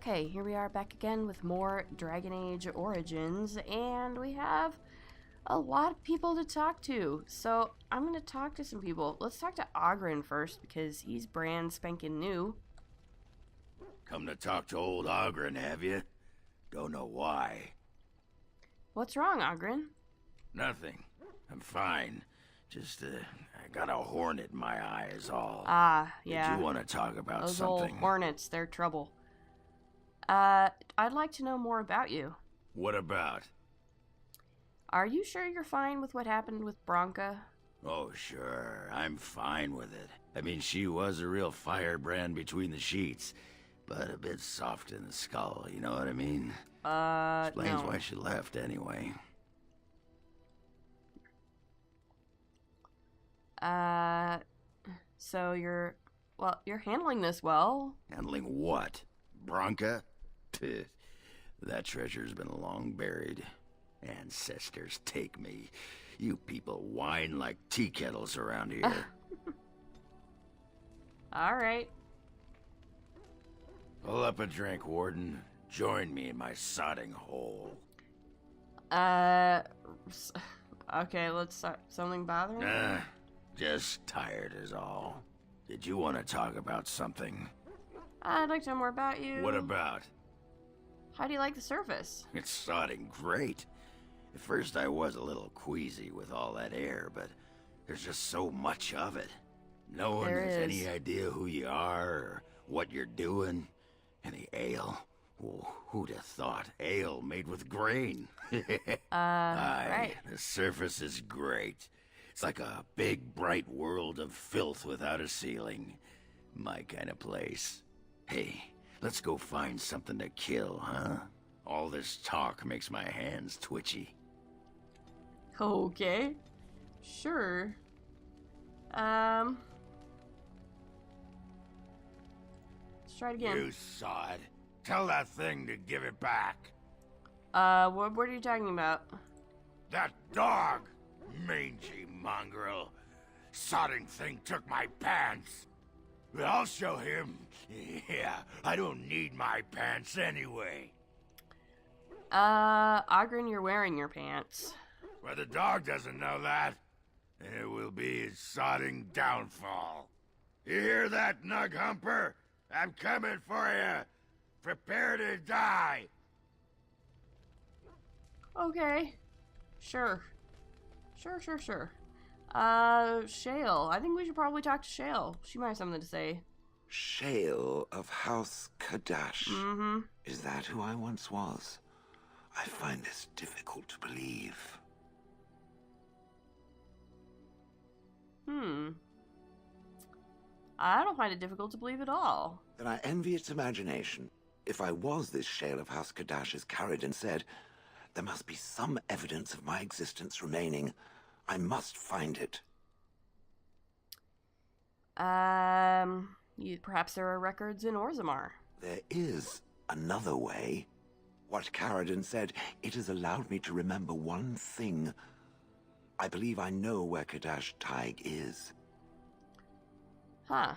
Okay, here we are back again with more Dragon Age Origins, and we have a lot of people to talk to. So I'm going to talk to some people. Let's talk to Oghren first, because he's brand spanking new. Come to talk to old Oghren, have you? Don't know why. What's wrong, Oghren? Nothing. I'm fine. Just, I got a hornet in my eye is all. Ah, yeah. Did you want to talk about Those something? old hornets, they're trouble. I'd like to know more about you. What about? Are you sure you're fine with what happened with Bronca? Oh, sure. I'm fine with it. I mean, she was a real firebrand between the sheets, but a bit soft in the skull, you know what I mean? Explains no. why she left anyway. So you're handling this well. Handling what? Bronca? Pfft, that treasure's been long buried. Ancestors take me. You people whine like tea kettles around here. Alright. Pull up a drink, Warden. Join me in my sodding hole. Okay, let's start. Something bothering you? Just tired is all. Did you want to talk about something? I'd like to know more about you. What about? How do you like the surface? It's sodding great. At first I was a little queasy with all that air, but there's just so much of it. No one has any idea who you are or what you're doing. And the ale. Oh, who'd have thought? Ale made with grain. Right. The surface is great. It's like a big, bright world of filth without a ceiling. My kind of place. Hey, let's go find something to kill, huh? All this talk makes my hands twitchy. Okay. Sure. Let's try it again. You sod. Tell that thing to give it back. What are you talking about? That dog! Mangy mongrel. Sodding thing took my pants. But I'll show him. Yeah, I don't need my pants anyway. Oghren, you're wearing your pants. Well, the dog doesn't know that. And it will be his sodding downfall. You hear that, Nug Humper? I'm coming for you. Prepare to die. Okay. Sure. Sure. Shale. I think we should probably talk to Shale. She might have something to say. Shale of House Kadash. Mm-hmm. Is that who I once was? I find this difficult to believe. I don't find it difficult to believe at all. Then I envy its imagination. If I was this Shale of House Kadash as Carradine said, there must be some evidence of my existence remaining. I must find it. Perhaps there are records in Orzammar. There is another way. What Carradine said, it has allowed me to remember one thing. I believe I know where Kadash Taig is. Huh.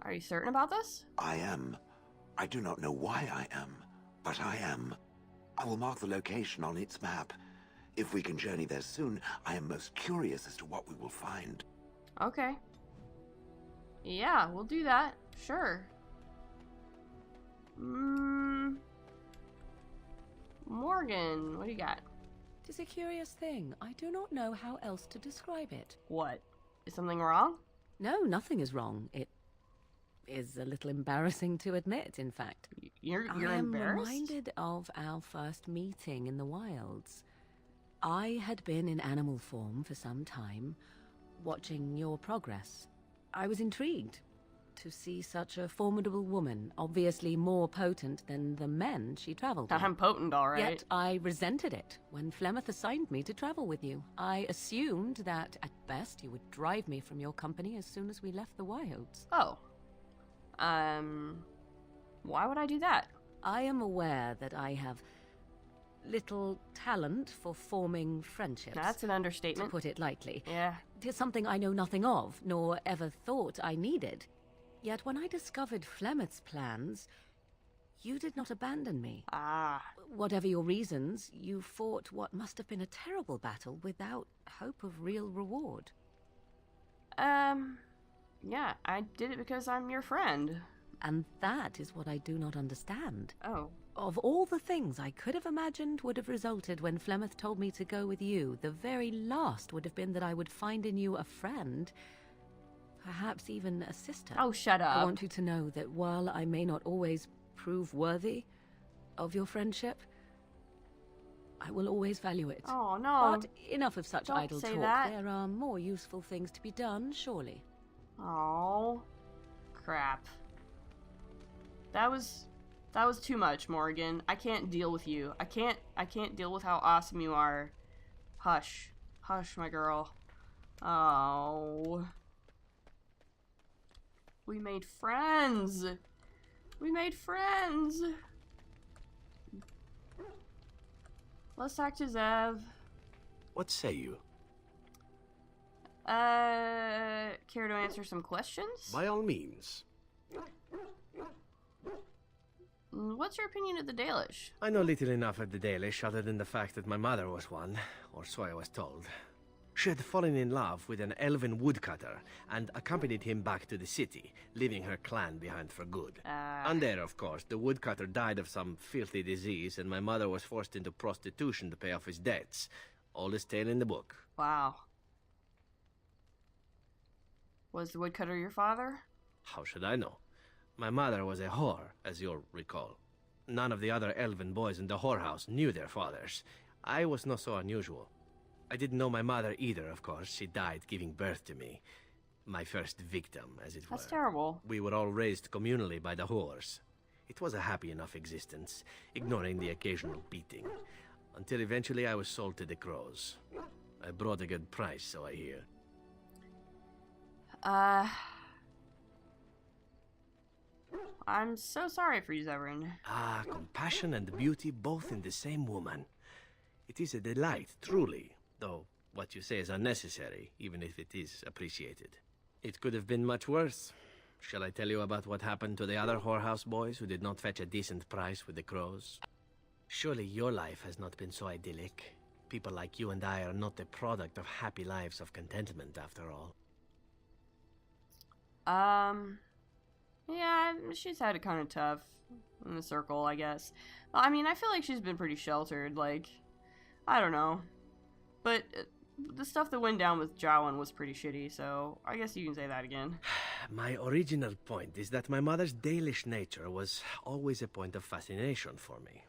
Are you certain about this? I am. I do not know why I am, but I am. I will mark the location on its map. If we can journey there soon, I am most curious as to what we will find. Okay. Yeah, we'll do that. Sure. Morgan, what do you got? Tis a curious thing. I do not know how else to describe it. What? Is something wrong? No, nothing is wrong. It is a little embarrassing to admit, in fact. You're I am embarrassed? reminded of our first meeting in the wilds. I had been in animal form for some time, watching your progress. I was intrigued to see such a formidable woman, obviously more potent than the men she traveled with. I'm potent, all right. Yet I resented it when Flemeth assigned me to travel with you. I assumed that, at best, you would drive me from your company as soon as we left the wilds. Oh. Why would I do that? I am aware that I have little talent for forming friendships. That's an to understatement. put it lightly. Yeah. 'Tis something I know nothing of, nor ever thought I needed. Yet when I discovered Flemeth's plans, You did not abandon me. Ah. Whatever your reasons, you fought what must have been a terrible battle without hope of real reward. Yeah, I did it because I'm your friend. And that is what I do not understand. Oh. Of all the things I could have imagined would have resulted when Flemeth told me to go with you, the very last would have been that I would find in you a friend, perhaps even a sister. Oh, shut up. I want you to know that while I may not always prove worthy of your friendship, I will always value it. Oh, no. But enough of such Don't idle say talk. that. There are more useful things to be done, surely. Oh, crap. That was too much, Morgan. I can't deal with you. I can't deal with how awesome you are. Hush. Hush, my girl. Oh. We made friends. We made friends. Let's talk to Zev. What say you? Care to answer some questions? By all means. What's your opinion of the Dalish? I know little enough of the Dalish other than the fact that my mother was one, or so I was told. She had fallen in love with an elven woodcutter and accompanied him back to the city, leaving her clan behind for good. And there, of course, the woodcutter died of some filthy disease and my mother was forced into prostitution to pay off his debts. Oldest tale in the book. Wow. Was the woodcutter your father? How should I know? My mother was a whore, as you'll recall. None of the other elven boys in the whorehouse knew their fathers. I was not so unusual. I didn't know my mother either, of course. She died giving birth to me. My first victim, as it were. That's terrible. We were all raised communally by the whores. It was a happy enough existence, ignoring the occasional beating. Until eventually I was sold to the crows. I brought a good price, so I hear. I'm so sorry for you, Oghren. Ah, compassion and beauty both in the same woman. It is a delight, truly, though what you say is unnecessary, even if it is appreciated. It could have been much worse. Shall I tell you about what happened to the other whorehouse boys who did not fetch a decent price with the crows? Surely your life has not been so idyllic. People like you and I are not the product of happy lives of contentment, after all. Yeah, she's had it kind of tough in the circle, I guess. I mean, I feel like she's been pretty sheltered, like, I don't know. But the stuff that went down with Jowan was pretty shitty, so I guess you can say that again. My original point is that my mother's Dalish nature was always a point of fascination for me.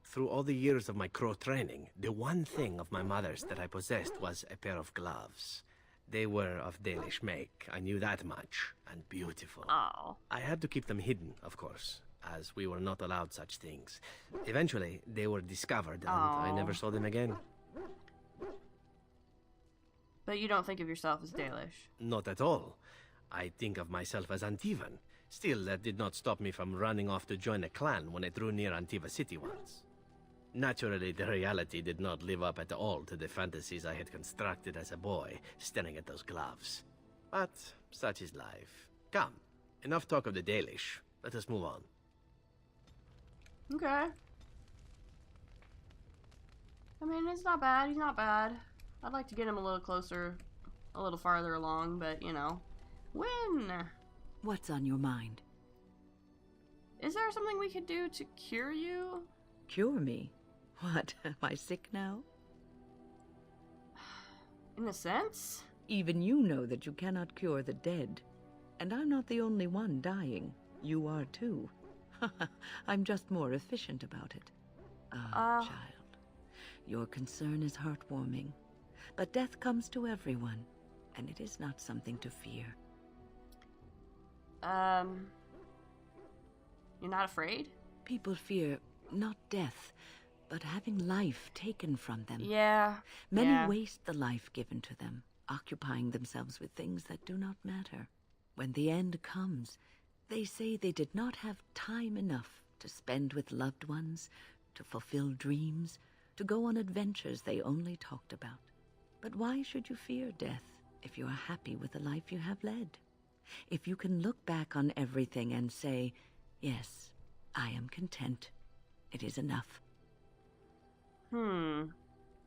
Through all the years of my crow training, the one thing of my mother's that I possessed was a pair of gloves. They were of Dalish make, I knew that much, and beautiful. Oh. I had to keep them hidden, of course, as we were not allowed such things. Eventually, they were discovered, and I never saw them again. But you don't think of yourself as Dalish? Not at all. I think of myself as Antivan. Still, that did not stop me from running off to join a clan when I drew near Antiva City once. Naturally, the reality did not live up at all to the fantasies I had constructed as a boy, staring at those gloves. But such is life. Come, enough talk of the Dalish. Let us move on. Okay. I mean, it's not bad. He's not bad. I'd like to get him a little closer, a little farther along, but, you know. When? What's on your mind? Is there something we could do to cure you? Cure me? What, am I sick now? In a sense? Even you know that you cannot cure the dead. And I'm not the only one dying. You are too. I'm just more efficient about it. Child. Your concern is heartwarming. But death comes to everyone, and it is not something to fear. You're not afraid? People fear not death, but having life taken from them. Yeah. Many waste the life given to them, occupying themselves with things that do not matter. When the end comes, they say they did not have time enough to spend with loved ones, to fulfill dreams, to go on adventures they only talked about. But why should you fear death if you are happy with the life you have led? If you can look back on everything and say, yes, I am content. It is enough.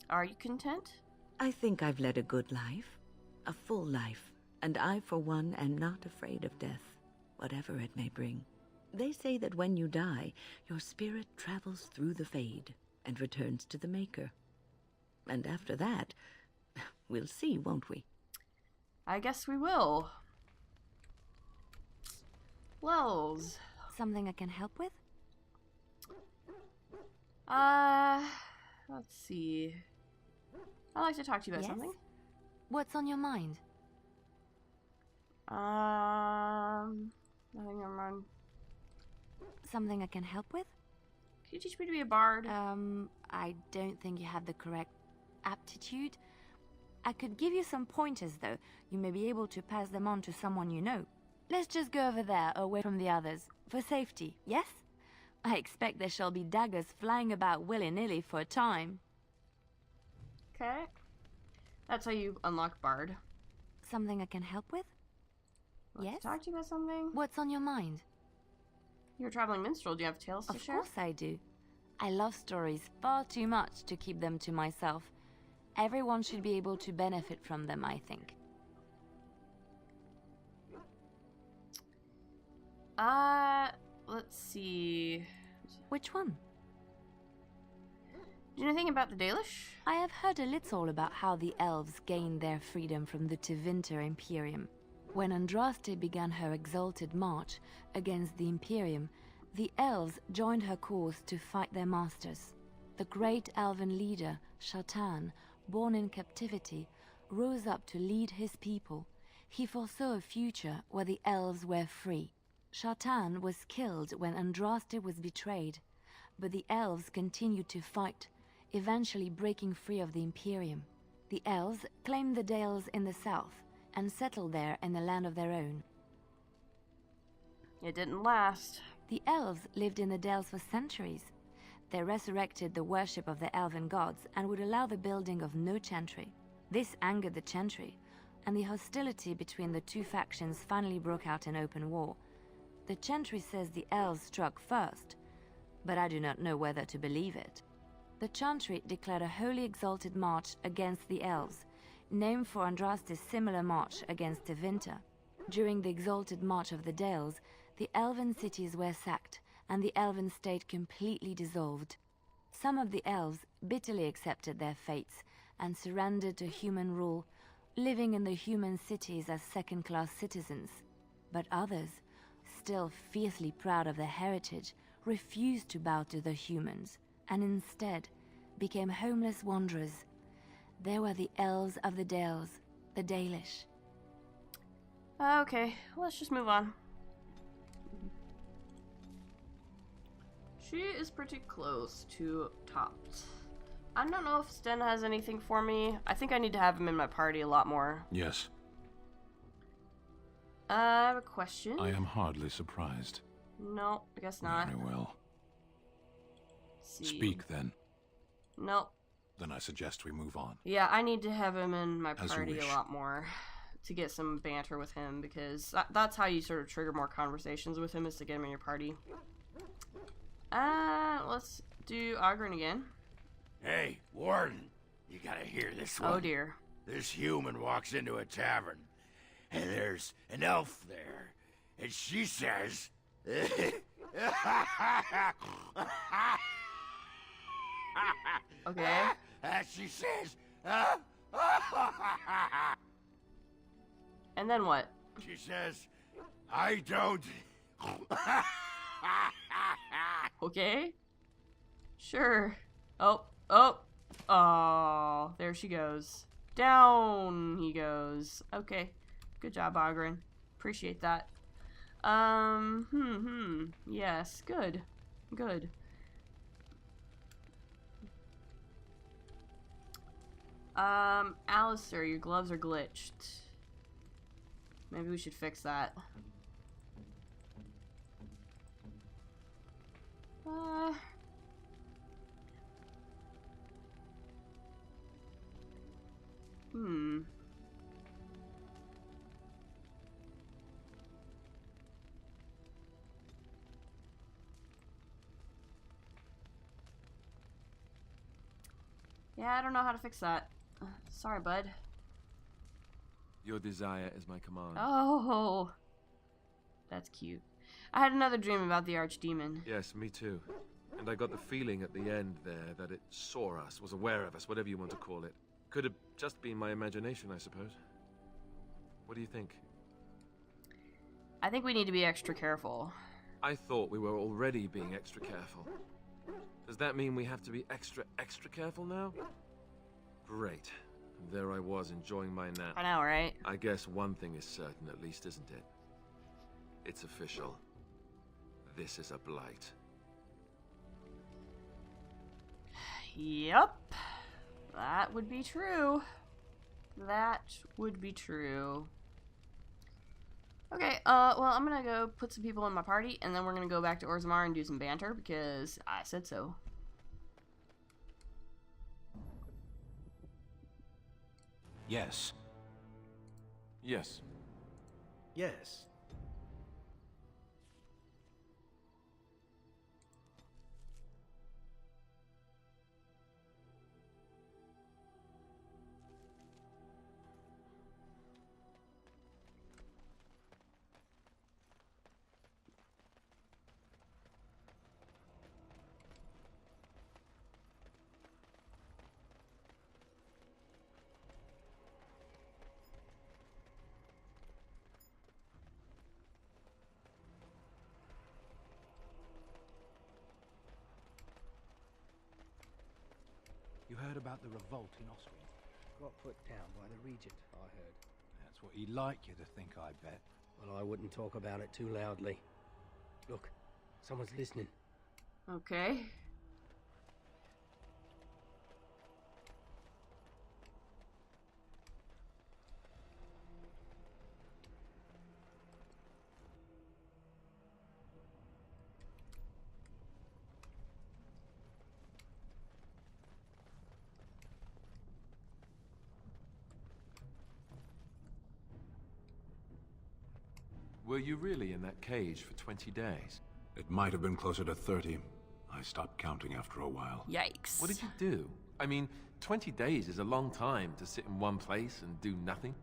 Are you content? I think I've led a good life, a full life, and I, for one, am not afraid of death, whatever it may bring. They say that when you die, your spirit travels through the fade and returns to the Maker. And after that, we'll see, won't we? I guess we will. Wells. Something I can help with? Let's see. I'd like to talk to you about Yes? something. What's on your mind? Nothing on mind. Something I can help with? Can you teach me to be a bard? I don't think you have the correct aptitude. I could give you some pointers, though. You may be able to pass them on to someone you know. Let's just go over there, away from the others, for safety, yes? I expect there shall be daggers flying about willy-nilly for a time. Okay. That's how you unlock bard. Something I can help with? Let's Yes? talk to you about something. What's on your mind? You're a traveling minstrel. Do you have tales to Of share? course I do. I love stories far too much to keep them to myself. Everyone should be able to benefit from them, I think. Let's see. Which one? Do you know anything about the Dalish? I have heard a little about how the elves gained their freedom from the Tevinter Imperium. When Andraste began her exalted march against the Imperium, the elves joined her cause to fight their masters. The great elven leader, Shatan, born in captivity, rose up to lead his people. He foresaw a future where the elves were free. Shatan was killed when Andraste was betrayed, but the elves continued to fight, eventually breaking free of the Imperium. The elves claimed the Dales in the south and settled there in a land of their own. It didn't last. The elves lived in the Dales for centuries. They resurrected the worship of the elven gods and would allow the building of no chantry. This angered the chantry, and the hostility between the two factions finally broke out in open war. The chantry says the elves struck first, but I do not know whether to believe it. The chantry declared a wholly exalted march against the elves, named for Andraste's similar march against Tevinter. During the exalted march of the Dales, the elven cities were sacked, and the elven state completely dissolved. Some of the elves bitterly accepted their fates and surrendered to human rule, living in the human cities as second-class citizens. But others, still fiercely proud of their heritage, refused to bow to the humans, and instead became homeless wanderers. They were the elves of the Dales, the Dalish. Okay, let's just move on. She is pretty close to topped. I don't know if Sten has anything for me. I think I need to have him in my party a lot more. Yes, I have a question. I am hardly surprised. No, I guess not. Very well. Let's see. Speak then. Nope. Then I suggest we move on. Yeah, I need to have him in my As you party a wish. lot more to get some banter with him, because that's how you sort of trigger more conversations with him, is to get him in your party. Let's do Oghren again. Hey, Warden, you gotta hear this one. Oh dear. This human walks into a tavern, and there's an elf there, and she says... Okay. She says... And then what? She says, I don't... Okay. Sure. Oh, there she goes. Down he goes. Okay. Good job, Oghren. Appreciate that. Yes, good. Good. Alistair, your gloves are glitched. Maybe we should fix that. Yeah, I don't know how to fix that. Sorry, bud. Your desire is my command. Oh, that's cute. I had another dream about the archdemon. Yes, me too. And I got the feeling at the end there that it saw us, was aware of us, whatever you want to call it. Could have just been my imagination, I suppose. What do you think? I think we need to be extra careful. I thought we were already being extra careful. Does that mean we have to be extra careful now? Great. And there I was, enjoying my nap. I know, right? I guess one thing is certain, at least, isn't it? It's official. This is a blight. Yep. That would be true. That would be true. Okay, well, I'm gonna go put some people in my party, and then we're gonna go back to Orzammar and do some banter, because I said so. Yes. Yes. Yes. You heard about the revolt in Oghren? Got put down by the Regent, I heard. That's what he'd like you to think, I bet. Well, I wouldn't talk about it too loudly. Look, someone's listening. Okay. Were you really in that cage for 20 days? It might have been closer to 30. I stopped counting after a while. Yikes. What did you do? I mean, 20 days is a long time to sit in one place and do nothing.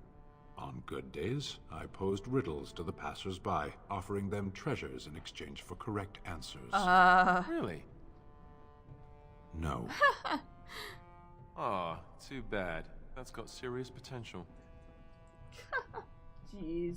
On good days, I posed riddles to the passers-by, offering them treasures in exchange for correct answers. Really? No. Ah, too bad. That's got serious potential. Jeez.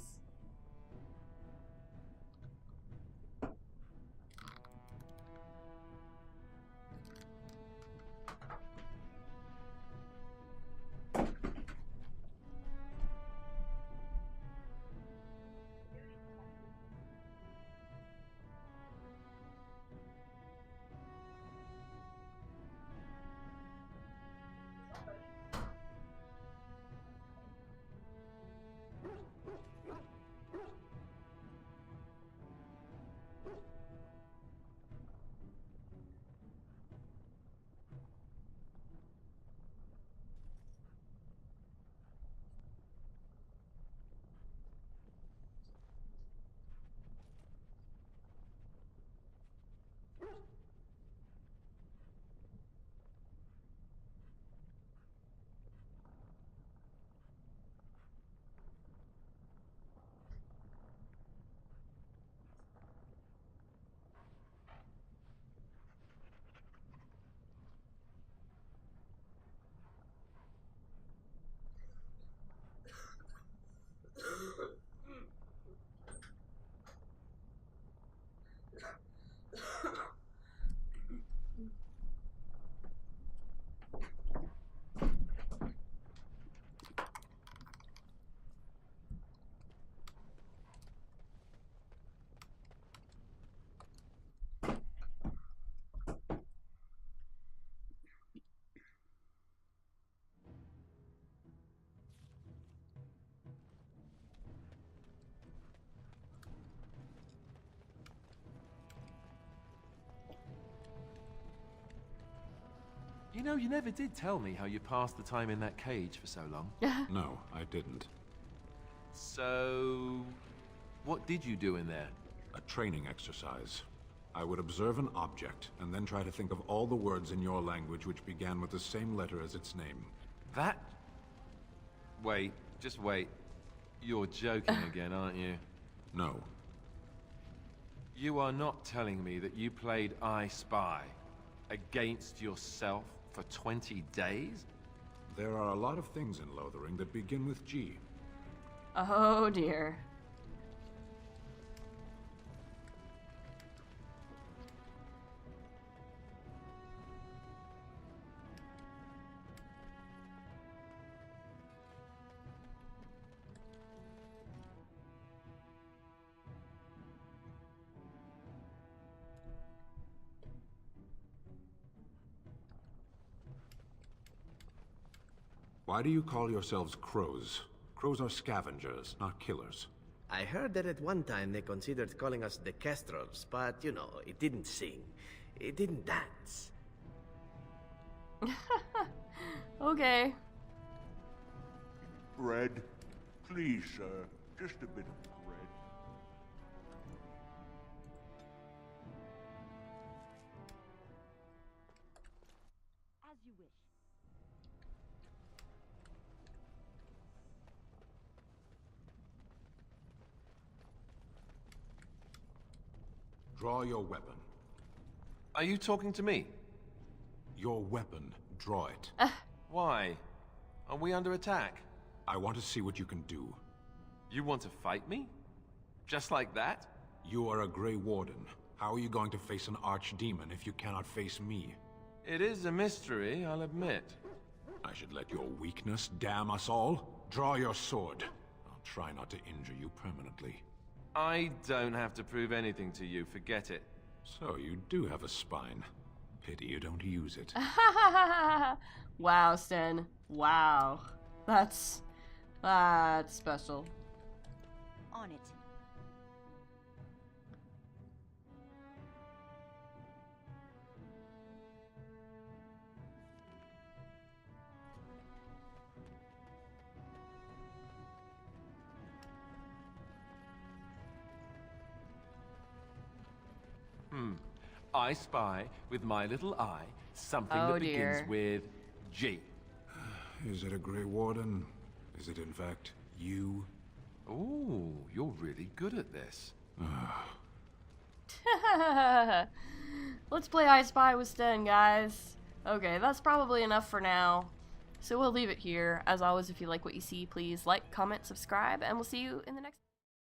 You know, you never did tell me how you passed the time in that cage for so long. No, I didn't. So, what did you do in there? A training exercise. I would observe an object, and then try to think of all the words in your language which began with the same letter as its name. That? Wait, just wait. You're joking again, aren't you? No. You are not telling me that you played I Spy against yourself for 20 days? There are a lot of things in Lothering that begin with G. Oh dear. Why do you call yourselves crows? Crows are scavengers, not killers. I heard that at one time they considered calling us the Kestrels, but, you know, it didn't sing. It didn't dance. Okay. Bread. Please, sir. Just a bit of bread. As you wish. Draw your weapon. Are you talking to me? Your weapon. Draw it. Why? Are we under attack? I want to see what you can do. You want to fight me? Just like that? You are a Grey Warden. How are you going to face an archdemon if you cannot face me? It is a mystery, I'll admit. I should let your weakness damn us all? Draw your sword. I'll try not to injure you permanently. I don't have to prove anything to you, forget it. So you do have a spine. Pity you don't use it. Wow, Sten. Wow. That's special. On it. I spy with my little eye something Oh, that begins dear. with G. Is it a Grey Warden? Is it in fact you? Ooh, you're really good at this. Let's play I Spy with Sten, guys. Okay, that's probably enough for now. So we'll leave it here. As always, if you like what you see, please like, comment, subscribe, and we'll see you in the next